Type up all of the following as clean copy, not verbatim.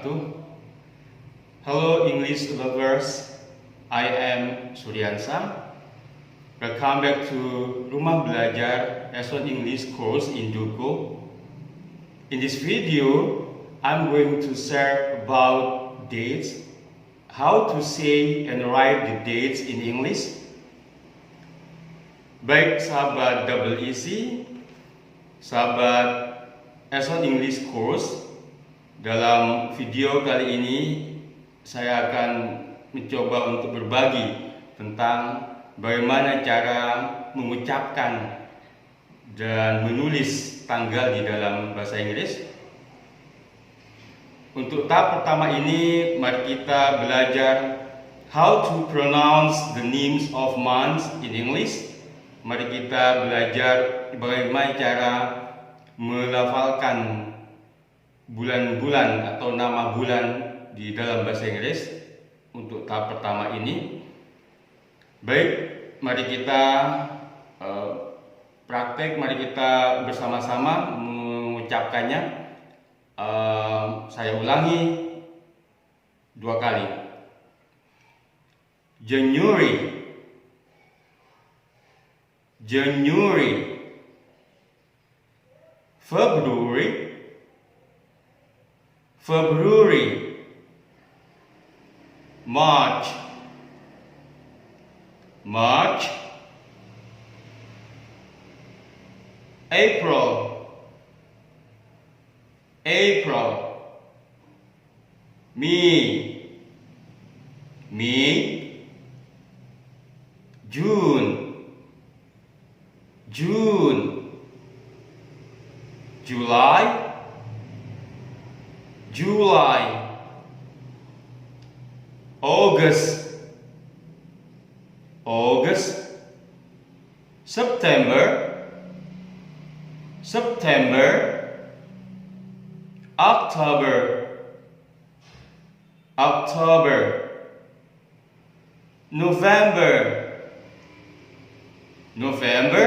wabarakatuh. Hello English lovers, I am Suryansa. Welcome back to Rumah Belajar S1 English course in Duko. In this video, I'm going to share about dates, how to say and write the dates in English. Baik sahabat double easy, sahabat S1 English course, dalam video kali ini saya akan mencoba untuk berbagi tentang bagaimana cara mengucapkan dan menulis tanggal di dalam bahasa Inggris. Untuk tahap pertama ini, mari kita belajar how to pronounce the names of months in English. Mari kita belajar bagaimana cara melafalkan bulan-bulan atau nama bulan di dalam bahasa Inggris untuk tahap pertama ini. Baik, mari kita praktek, mari kita bersama-sama mengucapkannya. Saya ulangi 2 kali. January, January, February, February, March, March, April, April, May, June, June, July, July, August, August, September, September, October, October, November, November,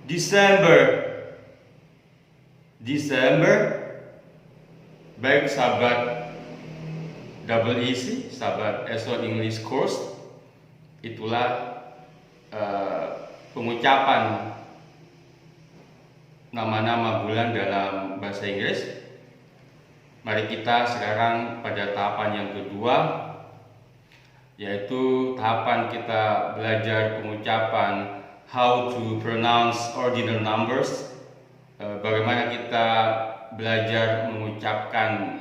December, December. Baik sahabat double easy, sahabat S1 English course, itulah pengucapan nama-nama bulan dalam bahasa Inggris. Mari kita sekarang pada tahapan yang kedua, yaitu tahapan kita belajar pengucapan how to pronounce ordinal numbers. Bagaimana kita belajar mengucapkan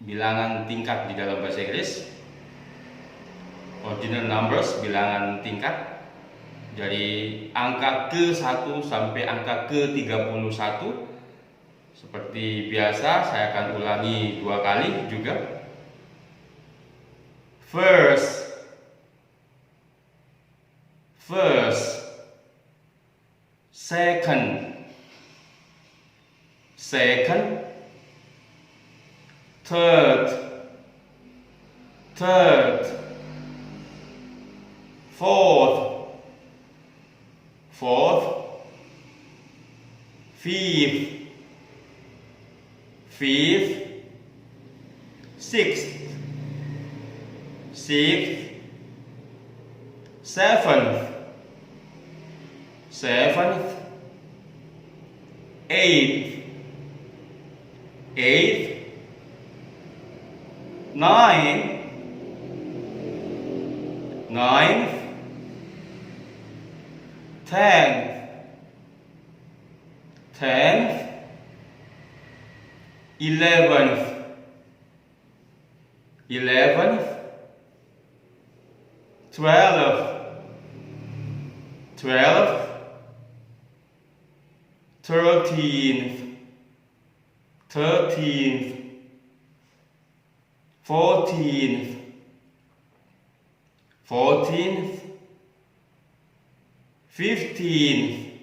bilangan tingkat di dalam bahasa Inggris. Ordinal numbers, bilangan tingkat, dari angka ke-1 sampai angka ke-31. Seperti biasa, saya akan ulangi 2 kali juga. First, first, second, second, third, third, fourth, fourth, fifth, fifth, sixth, sixth, seventh, seventh, eighth, eighth, ninth, ninth, 10th, 10th, 11th, 11th, 12th, 12th, 13th, 13th, 14th, 14th, 15th,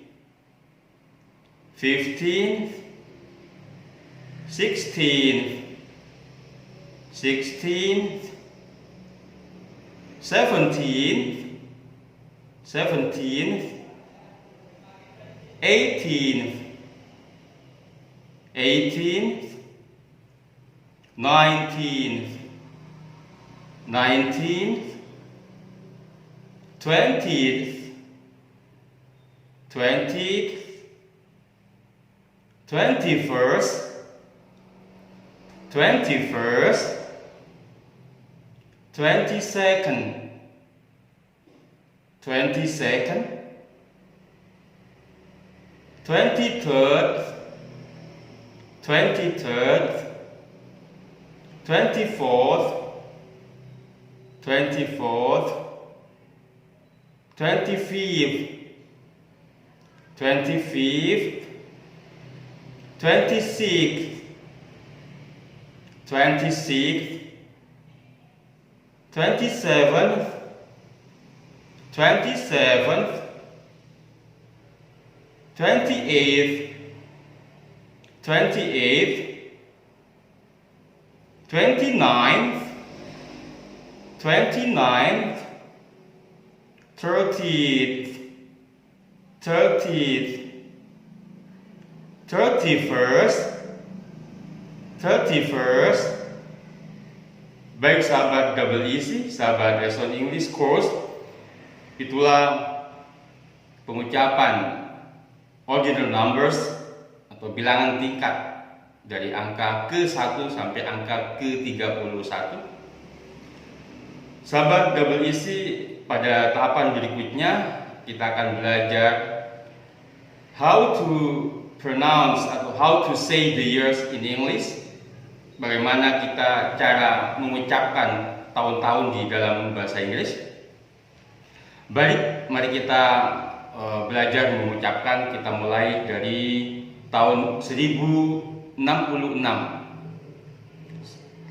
15th, 16th, 16th, 17th, 17th, 18th, 18th, 19th, 19th, 20th, 20th, 21st, 21st, 22nd, 22nd, 23rd, 23rd, 24th, 24th, 25th, 25th, 26th, 26th, 27th, 27th, 28th, 28th, 29th, 29th, 30th, 30th, 31st, 31st. Baik sahabat double easy, sahabat Lesson English Course, itulah pengucapan ordinal numbers atau bilangan tingkat dari angka ke-1 sampai angka ke-31. Sahabat double easy, pada tahapan berikutnya kita akan belajar how to pronounce atau how to say the years in English. Bagaimana kita cara mengucapkan tahun-tahun di dalam bahasa Inggris. Baik, mari kita belajar mengucapkan. Kita mulai dari tahun 1066.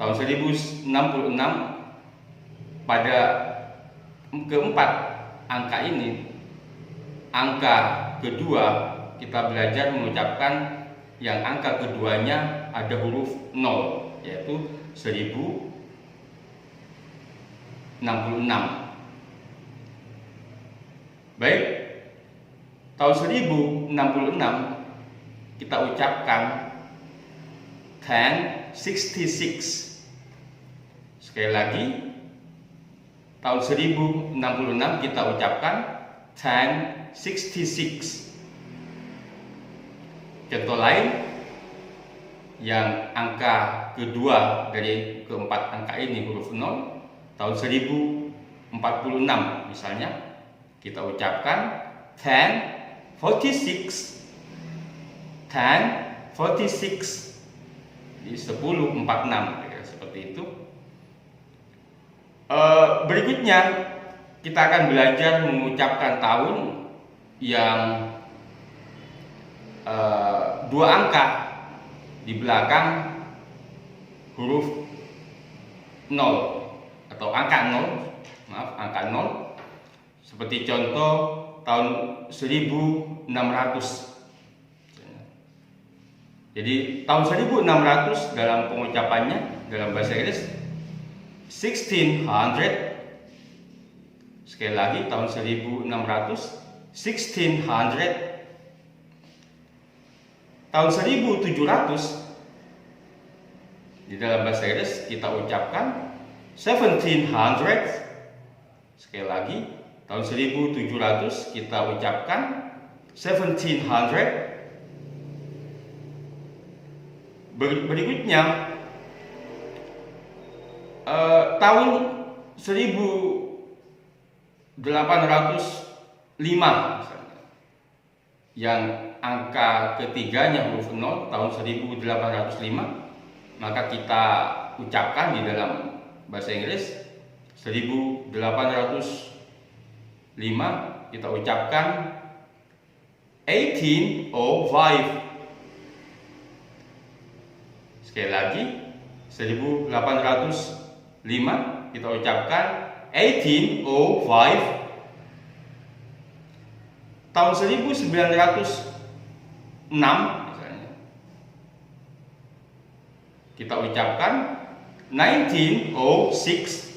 Tahun 1066 pada keempat angka ini, angka kedua, kita belajar mengucapkan yang angka keduanya ada huruf 0, yaitu 1066. Baik, tahun 1066 kita ucapkan 1066. Sekali lagi, tahun 1066 kita ucapkan 1066. Contoh lain, yang angka kedua dari keempat angka ini huruf 0, tahun 1046 misalnya, kita ucapkan 1046. 1046. Jadi 1046, seperti itu. Berikutnya kita akan belajar mengucapkan tahun yang dua angka di belakang huruf 0 atau angka 0, angka 0. Seperti contoh tahun 1600. Jadi tahun 1600 dalam pengucapannya dalam bahasa Inggris 1600. Sekali lagi, tahun 1600, 1600. Tahun 1700 di dalam bahasa Inggris kita ucapkan 1700. Sekali lagi, tahun 1700 kita ucapkan 1700. Berikutnya tahun 1805 misalnya, yang angka ketiganya huruf 0, tahun 1805, maka kita ucapkan di dalam bahasa Inggris 1805 kita ucapkan 1805. Sekali lagi, 1805 kita ucapkan 1805. Tahun 1906 misalnya, kita ucapkan 1906.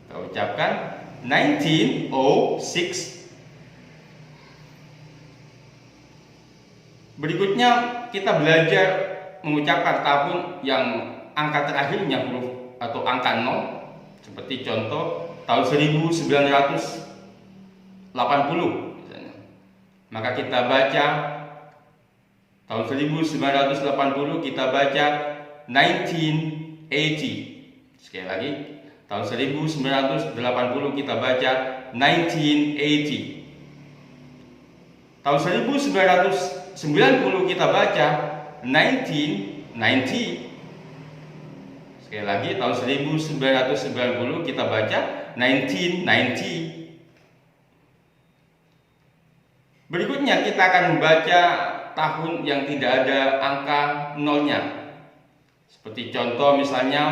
Kita ucapkan 1906. Berikutnya kita belajar mengucapkan tahun yang angka terakhirnya huruf atau angka 0, seperti contoh tahun 1980 misalnya. Maka kita baca tahun 1980 kita baca 1980. Sekali lagi, tahun 1980 kita baca 1980. Tahun 1990 kita baca 1990. Sekali lagi, tahun 1990 kita baca 1990. Berikutnya kita akan membaca tahun yang tidak ada angka nolnya. Seperti contoh misalnya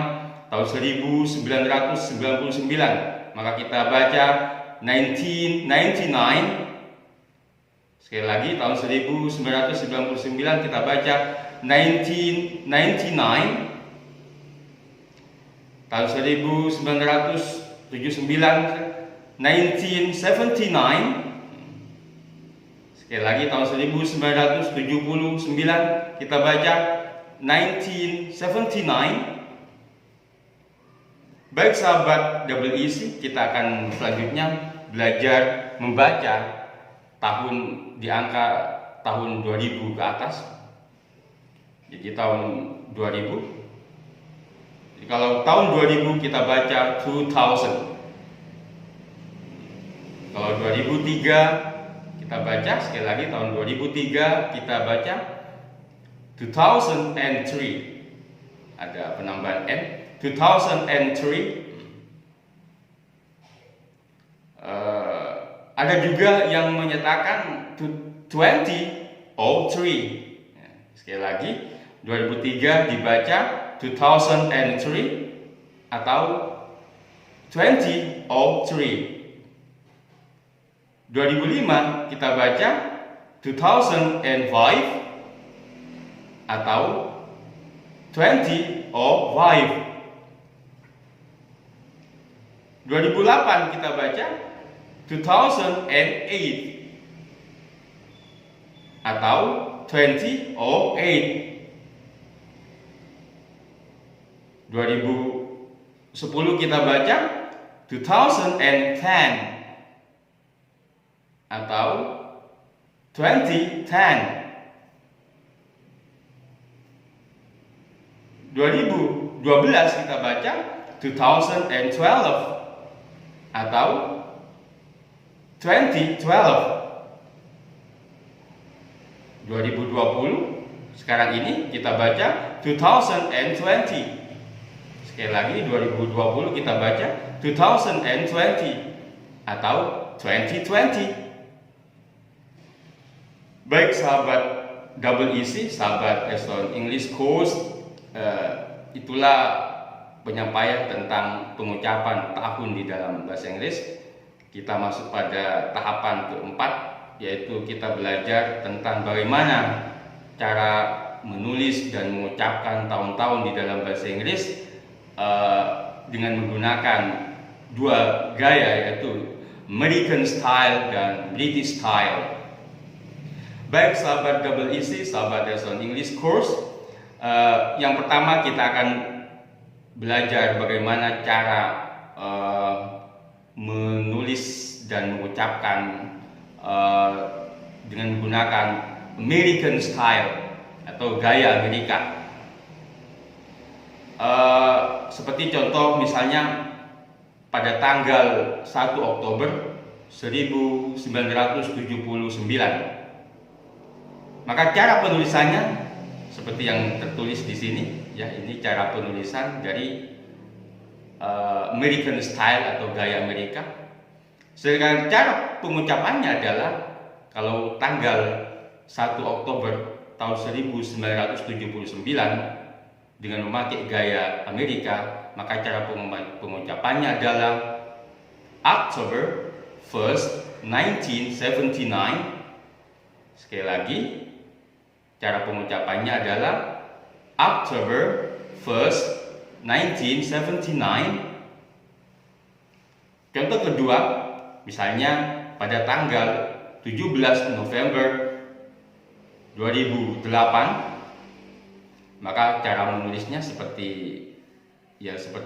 tahun 1999, maka kita baca 1999. Sekali lagi, tahun 1999 kita baca 1999. Tahun 1979 1979. Sekali lagi, tahun 1979 kita baca 1979. Baik sahabat double easy, kita akan selanjutnya belajar membaca tahun di angka tahun 2000 ke atas. Jadi tahun 2000. Jadi kalau tahun 2000 kita baca 2000. Kalau 2003 kita baca, sekali lagi, tahun 2003 kita baca 2003. Ada penambahan N, 2003. Ada juga yang menyatakan 2003. Sekali lagi, 2003 dibaca 2003 atau 2003. 2005 kita baca 2005 atau 2005. 2008 kita baca 2008 atau 2008. 2010 kita baca 2010 atau 2010. 2012 kita baca 2012 atau 2012. 2020 sekarang ini kita baca 2020. Sekali lagi, 2020 kita baca 2020 atau 2020. Baik sahabat double easy, sahabat Eston English Course, itulah penyampaian tentang pengucapan tahun di dalam bahasa Inggris. Kita masuk pada tahapan keempat, yaitu kita belajar tentang bagaimana cara menulis dan mengucapkan tahun-tahun di dalam bahasa Inggris dengan menggunakan dua gaya, yaitu American style dan British style. Baik sahabat double easy, sahabat Eston English Course, yang pertama kita akan belajar bagaimana cara menulis dan mengucapkan dengan menggunakan American style atau gaya Amerika. Seperti contoh misalnya pada tanggal 1 Oktober 1979. Maka cara penulisannya seperti yang tertulis di sini, ya, ini cara penulisan dari American style atau gaya Amerika. Sedangkan cara pengucapannya adalah kalau tanggal 1 Oktober tahun 1979 dengan memakai gaya Amerika, maka cara pengucapannya adalah October 1st, 1979. Sekali lagi, cara pengucapannya adalah October 1st, 1979. Contoh kedua, misalnya pada tanggal 17 November 2008, Maka cara menulisnya seperti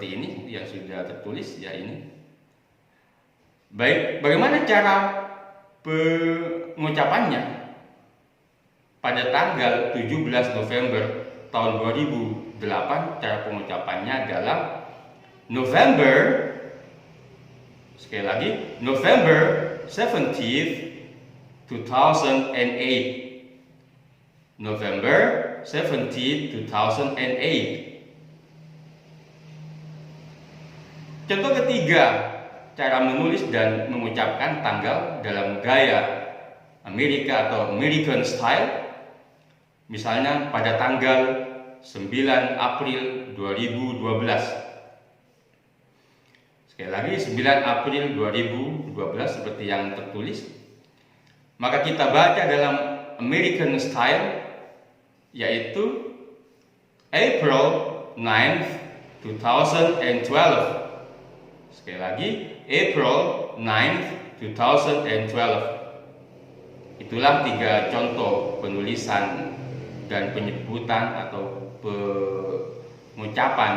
ini yang sudah tertulis ya ini. Baik, bagaimana cara pengucapannya? Pada tanggal 17 November tahun 2008 cara pengucapannya adalah November, sekali lagi, November 17th 2008. November 17th 2008. Contoh ketiga, cara menulis dan mengucapkan tanggal dalam gaya Amerika atau American Style. Misalnya pada tanggal 9 April 2012. Sekali lagi 9 April 2012 seperti yang tertulis. Maka kita baca dalam American Style yaitu April 9th 2012. Sekali lagi April 9th 2012. Itulah 3 contoh penulisan dan penyebutan atau pengucapan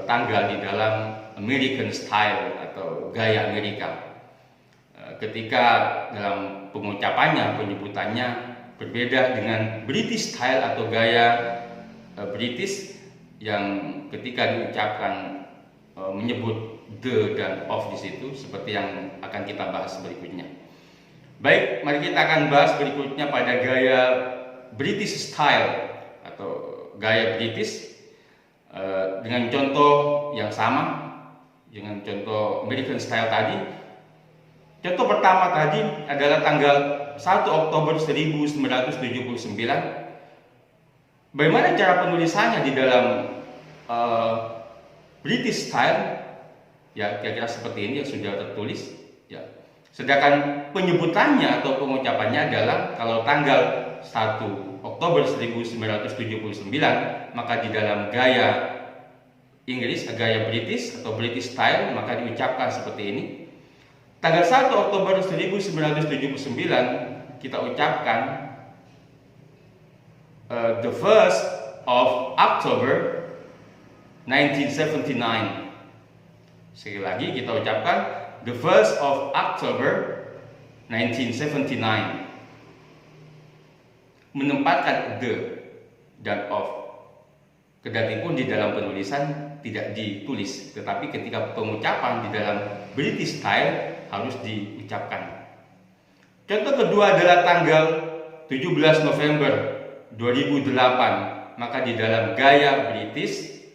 tanggal di dalam American Style atau gaya Amerika. Ketika dalam pengucapannya, penyebutannya berbeda dengan British Style atau gaya British yang ketika diucapkan menyebut the dan of di situ, seperti yang akan kita bahas berikutnya. Baik, mari kita akan bahas berikutnya pada gaya British Style atau gaya British dengan contoh yang sama dengan contoh American Style tadi. Contoh pertama tadi adalah tanggal 1 Oktober 1979. Bagaimana cara penulisannya di dalam British Style? Ya, kira-kira seperti ini yang sudah tertulis. Ya. Sedangkan penyebutannya atau pengucapannya adalah kalau tanggal 1 Oktober 1979, maka di dalam gaya Inggris, gaya British atau British Style, maka diucapkan seperti ini. Tanggal 1 Oktober 1979 kita ucapkan the 1st of October 1979. Sekali lagi kita ucapkan the 1st of October 1979. Menempatkan the dan of. Kendati pun di dalam penulisan tidak ditulis, tetapi ketika pengucapan di dalam British Style harus diucapkan. Contoh kedua adalah tanggal 17 November 2008. Maka di dalam gaya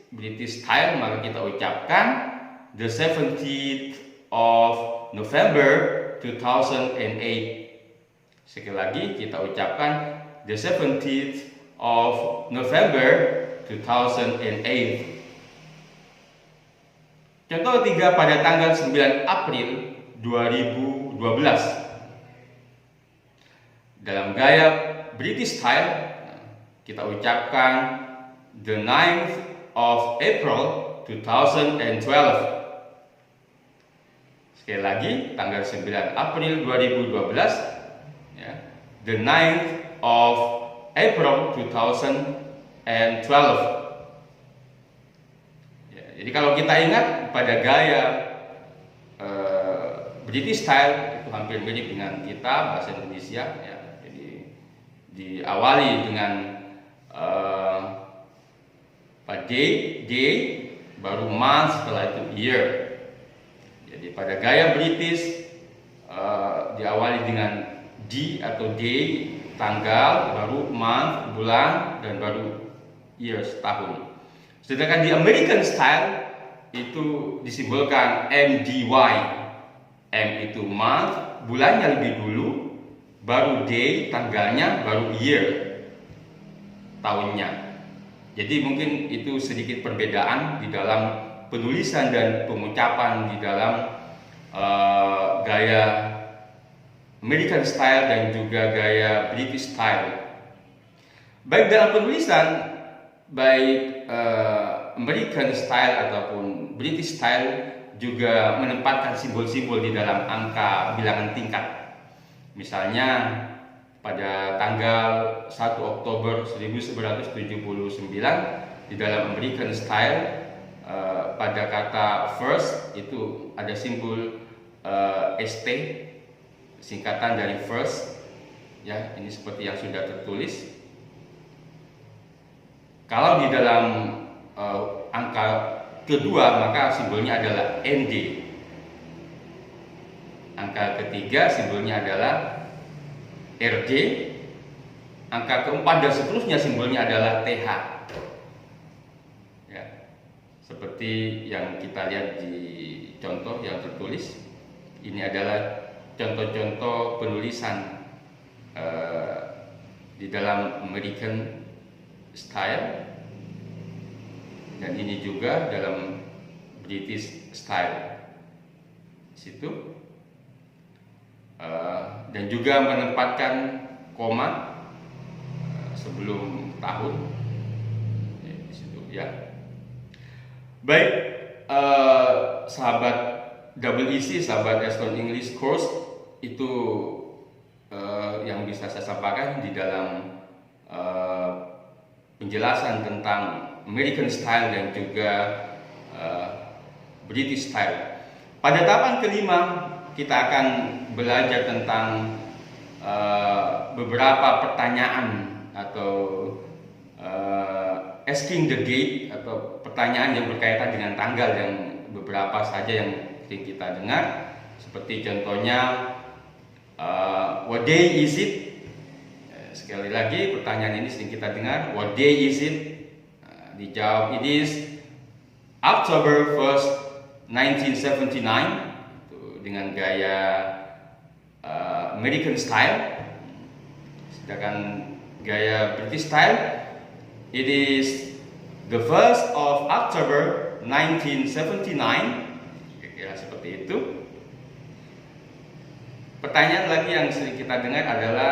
British Style maka kita ucapkan the 17th of November 2008. Sekali lagi kita ucapkan the 17th of November 2008. Contoh ketiga pada tanggal 9 April 2012. Dalam gaya British Style kita ucapkan the 9th of April 2012. Sekali lagi tanggal 9 April 2012 ya, the 9th of April 2012. Ya, jadi kalau kita ingat pada gaya British Style itu hampir mirip dengan kita bahasa Indonesia ya. Jadi diawali dengan day, baru month, setelah itu year. Jadi pada gaya British diawali dengan D atau day, tanggal, baru month, bulan, dan baru years, tahun. Sedangkan di American Style itu disimbolkan MDY. M itu month, bulannya lebih dulu, baru day, tanggalnya, baru year, tahunnya. Jadi mungkin itu sedikit perbedaan di dalam penulisan dan pengucapan di dalam gaya American Style dan juga gaya British Style. Baik dalam penulisan, baik American Style ataupun British Style juga menempatkan simbol-simbol di dalam angka bilangan tingkat. Misalnya pada tanggal 1 Oktober 1979 di dalam American Style. Pada kata first itu ada simbol ST, singkatan dari first, ya, ini seperti yang sudah tertulis. Kalau di dalam angka kedua maka simbolnya adalah ND. Angka ketiga simbolnya adalah RD. Angka keempat dan seterusnya simbolnya adalah TH. Ya, seperti yang kita lihat di contoh yang tertulis. Ini adalah contoh-contoh penulisan di dalam American Style, dan ini juga dalam British Style situ, dan juga menempatkan koma sebelum tahun di situ, ya. Baik, sahabat EEC, sahabat Estone English Course, itu yang bisa saya sampaikan di dalam penjelasan tentang American Style dan juga British Style. Pada tahapan kelima kita akan belajar tentang beberapa pertanyaan atau asking the date, atau pertanyaan yang berkaitan dengan tanggal, yang beberapa saja yang sering kita dengar, seperti contohnya what day is it? Sekali lagi, pertanyaan ini sering kita dengar. What day is it? Dijawab, it is October 1st, 1979, dengan gaya American Style. Sedangkan gaya British Style, it is the 1st of October 1979. Kira-kira seperti itu. Pertanyaan lagi yang sering kita dengar adalah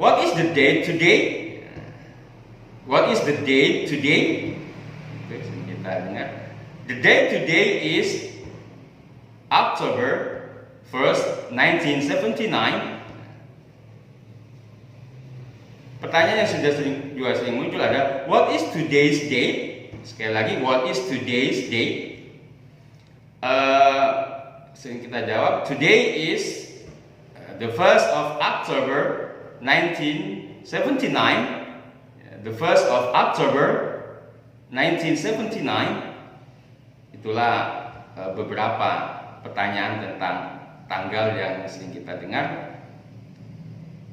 what is the date today? What is the date today? Itu sering kita dengar. The date today is October 1st, 1979. Pertanyaan yang juga sering muncul ada what is today's date? Sekali lagi, what is today's date? Sering kita jawab, today is the 1st of October 1979. The 1st of October 1979. Itulah beberapa pertanyaan tentang tanggal yang sering kita dengar.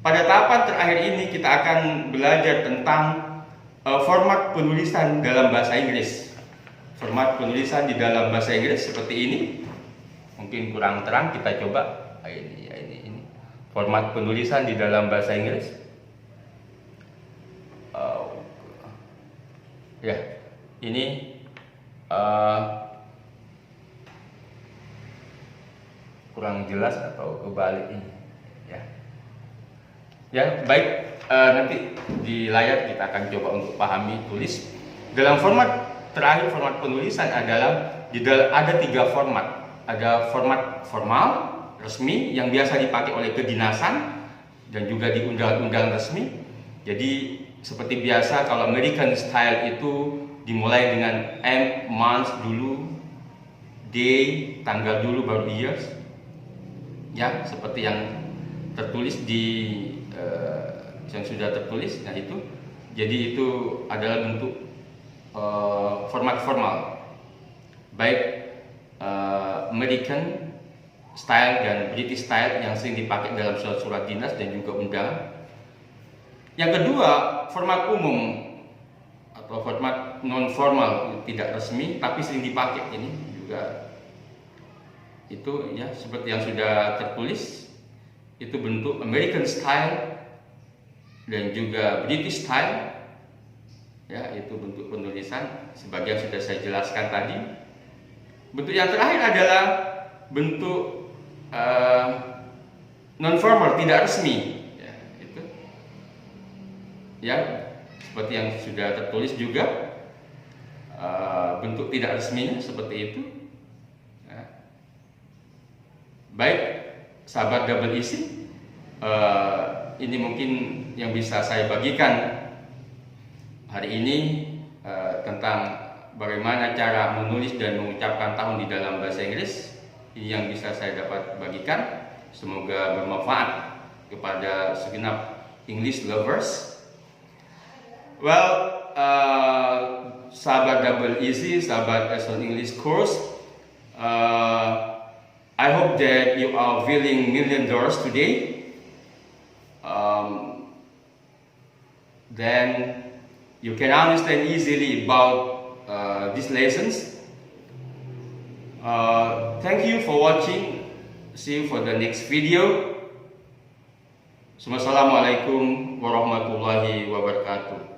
Pada tahapan terakhir ini kita akan belajar tentang format penulisan dalam bahasa Inggris. Format penulisan di dalam bahasa Inggris seperti ini. Mungkin kurang terang, kita coba. Ini format penulisan di dalam bahasa Inggris. Ya, ini kurang jelas atau kebalik ini, ya. Ya, baik, nanti di layar kita akan coba untuk pahami tulis. Dalam format terakhir, format penulisan adalah ada 3 format. Ada format formal, resmi, yang biasa dipakai oleh kedinasan dan juga di undang-undang resmi. Jadi seperti biasa, kalau American Style itu dimulai dengan month dulu, day, tanggal dulu, baru years. Ya, seperti yang tertulis di yang sudah tertulis. Nah, itu jadi itu adalah bentuk format formal, baik American Style dan British Style yang sering dipakai dalam surat-surat dinas dan juga undangan. Yang kedua, format umum atau format non formal, tidak resmi tapi sering dipakai. Ini juga itu, ya, seperti yang sudah tertulis, itu bentuk American Style dan juga British Style, ya, itu bentuk penulisan sebagian sudah saya jelaskan tadi. Bentuk yang terakhir adalah bentuk non formal, tidak resmi, ya, itu, ya, seperti yang sudah tertulis juga, bentuk tidak resminya seperti itu. Baik, sahabat EEC, Ini mungkin yang bisa saya bagikan hari ini tentang bagaimana cara menulis dan mengucapkan tahun di dalam bahasa Inggris. Ini yang bisa saya dapat bagikan. Semoga bermanfaat kepada segenap English lovers. Well, sahabat Double Easy, sahabat S1 English course, I hope that you are feeling $1,000,000 today. Then you can understand easily about these lessons. Thank you for watching. See you for the next video. Assalamualaikum warahmatullahi wabarakatuh.